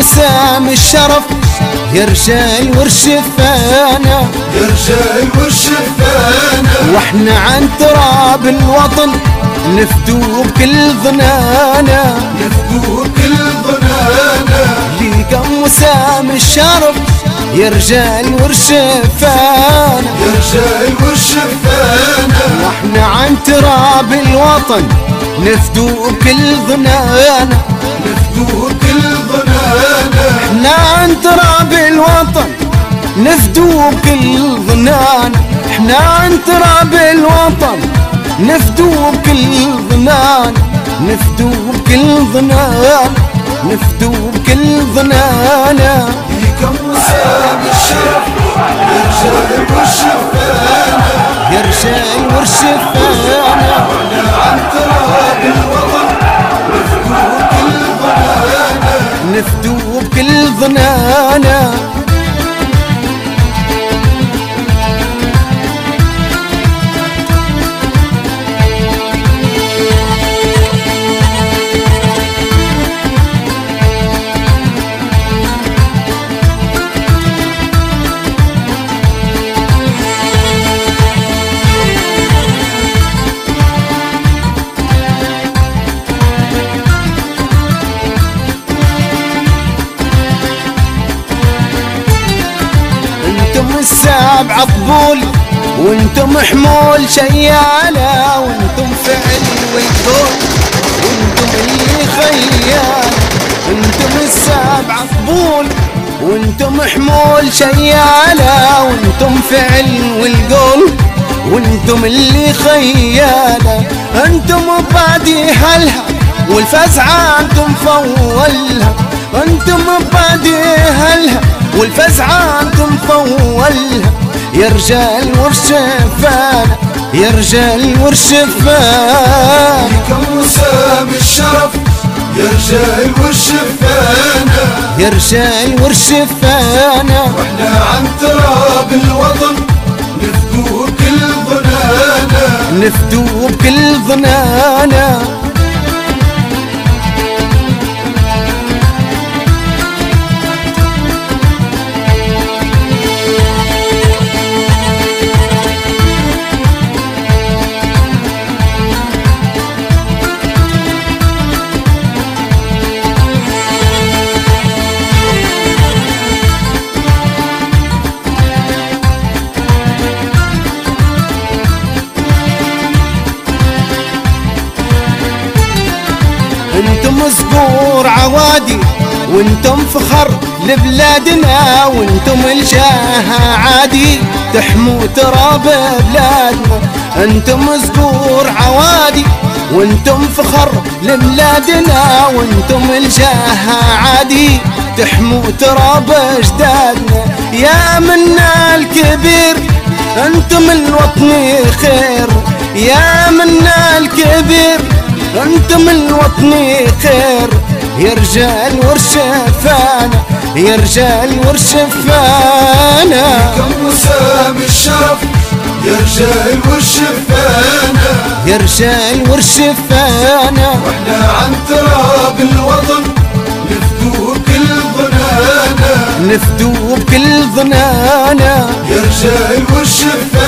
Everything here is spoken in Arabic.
وسام الشرف يا رجال والشفانة، يا رجال والشفانة، واحنا عن تراب الوطن نفدو بكل ظنانا، نفدو بكل ظنانا. ليكم وسام الشرف يا رجال والشفانة، يا رجال والشفانة، واحنا عن تراب الوطن نفدو بكل ظنانا، نفدو بكل ظنانا. احنا عن تراب الوطن نفدو بكل ظنانا، احنا عن تراب الوطن نفدو بكل ظنانا، نفدو بكل ظنانا، نفدو بكل ظنانا. ليكم وسام الشرف يا رجال والشفانة، يا رجال والشفانة، واحنا عن تراب الوطن نفدو نفدو بكل ظنانا، بكل ظنانا. السابعة طبول وانتم حمول شيالة، وانتم فعل ويقول وانتم اللي خيال. انتم السابعة طبول وانتم حمول شيالة، وانتم فعل والقول وانتم اللي خيالة. انتم بادي هلها والفزعة انتم فولها، انتم بادي هلها والفزعة انتم فولها. يا رجال والشفانة، يا رجال والشفانة، ليكم وسام الشرف يا رجال والشفانة، يا رجال والشفانة، واحنا عن تراب الوطن نفدو بكل ظنانا، نفدو بكل ظنانا. انتم صقور عوادي وانتم فخر لبلادنا، وانتم الجاه عادي تحموا تراب بلادنا. انتم صقور عوادي وانتم فخر لبلادنا، وانتم الجاه عادي تحموا تراب اجدادنا. يا منا الكبير انتم الوطني خير، يا منا الكبير انتم الوطني خير. يا رجال والشفانة، يا رجال والشفانة، ليكم وسام الشرف يا رجال والشفانة، يا رجال والشفانة، واحنا عن تراب الوطن نفدو بكل ظنانا، نفدو بكل ظنانا. يا رجال والشفانة.